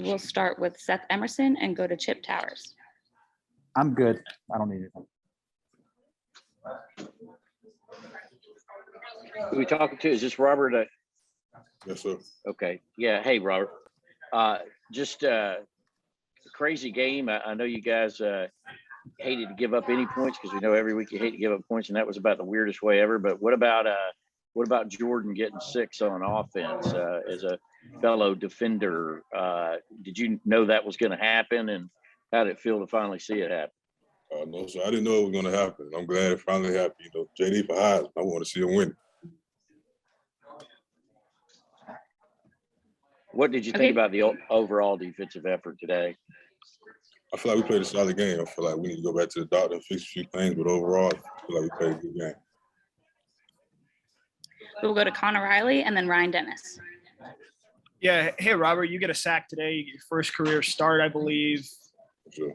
We will start with Seth Emerson and go to Chip Towers. I'm good. I don't need anything. Who are we talking to? Is this Robert? Yes, sir. Okay. Yeah. Hey, Robert. Just a crazy game. I know you guys hated to give up any points because we know every week you hate to give up points, and that was about the weirdest way ever. But what about Jordan getting 6 on offense as a fellow defender? Did you know that was going to happen, and how did it feel to finally see it happen? No, sir. I didn't know it was going to happen. I'm glad it finally happened. You know, JD for Heisman. I want to see him win. What did you think about the overall defensive effort today? I feel like we played a solid game. I feel like we need to go back to the doctor and fix a few things, but overall, I feel like we played a good game. We'll go to Connor Riley and then Ryan Dennis. Yeah. Hey, Robert, you get a sack today, your first career start, I believe. Sure.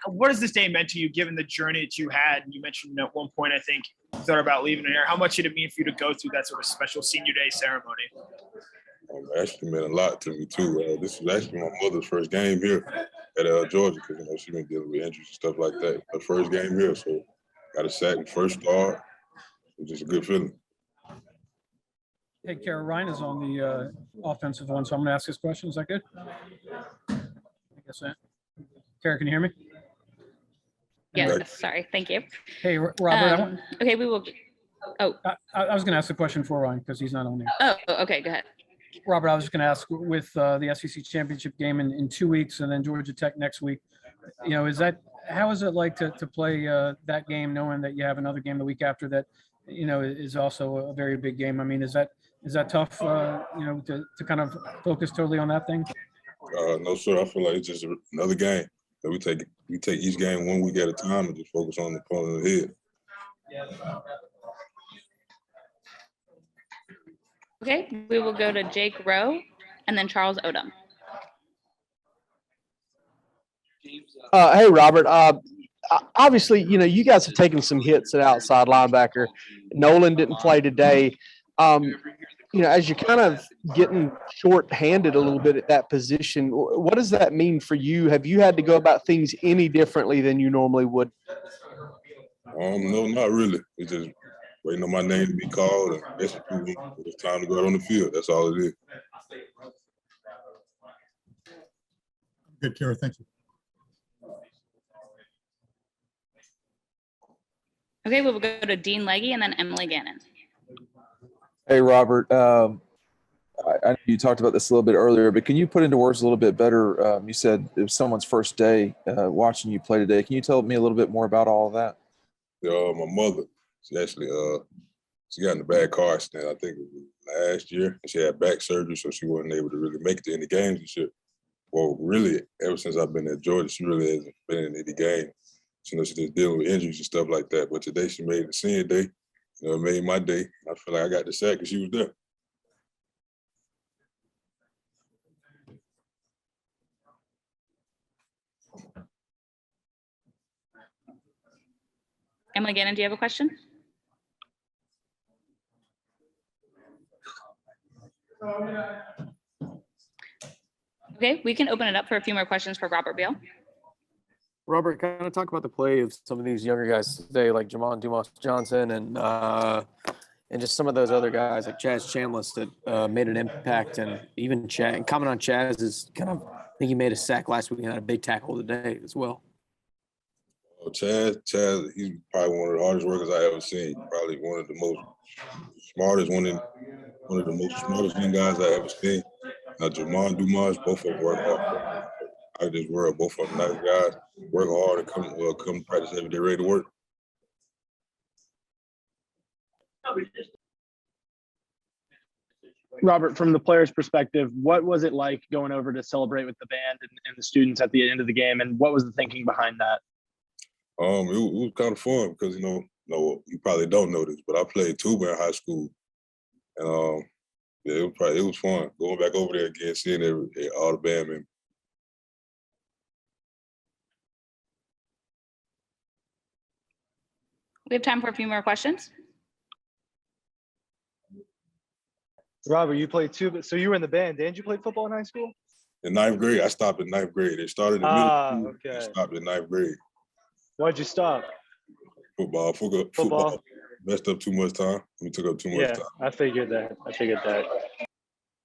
What has this day meant to you, given the journey that you had? You mentioned at one point, I think, you thought about leaving here. How much did it mean for you to go through that sort of special senior day ceremony? Actually meant a lot to me, too. This was actually my mother's first game here at Georgia because, you know, she's been dealing with injuries and stuff like that. Her first game here, so got a sack and first start. It was just a good feeling. Hey, Kara, Ryan is on the offensive one, so I'm going to ask this question. Is that good? I guess that. Kara, can you hear me? Yes, sorry. Thank you. Hey, Robert. Okay, we will. Oh, I was going to ask the question for Ryan because he's not on there. Oh, okay. Go ahead. Robert, I was just going to ask with the SEC championship game in 2 weeks and then Georgia Tech next week, you know, how is it like to play that game knowing that you have another game the week after that, you know, is also a very big game? I mean, is that tough, you know, to kind of focus totally on that thing? No, sir. I feel like it's just another game. That we take each game 1 week at a time and just focus on the opponent ahead. Okay, we will go to Jake Rowe and then Charles Odom. Hey, Robert. Obviously, you know, you guys have taken some hits at outside linebacker. Nolan didn't play today. You know, as you're kind of getting short-handed a little bit at that position, what does that mean for you? Have you had to go about things any differently than you normally would? No, not really. It's just waiting on my name to be called and executing. It's time to go out on the field. That's all it is. Good, Kara. Thank you. Okay, we will go to Dean Legge and then Emily Gannon. Hey, Robert. I know you talked about this a little bit earlier, but can you put into words a little bit better? You said it was someone's first day watching you play today. Can you tell me a little bit more about all of that? My mother, she actually she got in a bad car accident, I think it was last year. And she had back surgery, so she wasn't able to really make it to any games and shit. Well, really, ever since I've been at Georgia, she really hasn't been in any game. You know, she's just dealing with injuries and stuff like that. But today she made the senior day. You know, it made my day. I feel like I got the sack because she was there. Emily Gannon, do you have a question? Okay, we can open it up for a few more questions for Robert Beal. Robert, kind of talk about the play of some of these younger guys today, like Jamon Dumas-Johnson and just some of those other guys like Chaz Chambliss that made an impact, and even Chaz. And comment on Chaz is kind of, I think he made a sack last week and had a big tackle today as well. Chaz, he's probably one of the hardest workers I ever seen. Probably one of the most smartest, one of the most smartest young guys I ever seen. Now, Jamon Dumas, both of them work hard. I just worry both of them nice guys, work hard and come to practice every day ready to work. Robert, from the player's perspective, what was it like going over to celebrate with the band and the students at the end of the game, and what was the thinking behind that? It was kind of fun because, you you probably don't know this, but I played tuba in high school. And yeah, it was fun going back over there again, seeing all the band members. We have time for a few more questions. Robert, you played tuba, so you were in the band. Didn't you play football in high school? In ninth grade, I stopped in ninth grade. It started in middle school. Okay. I stopped in ninth grade. Why'd you stop? Football. Messed up too much time. We took up too much Yeah, time. I figured that.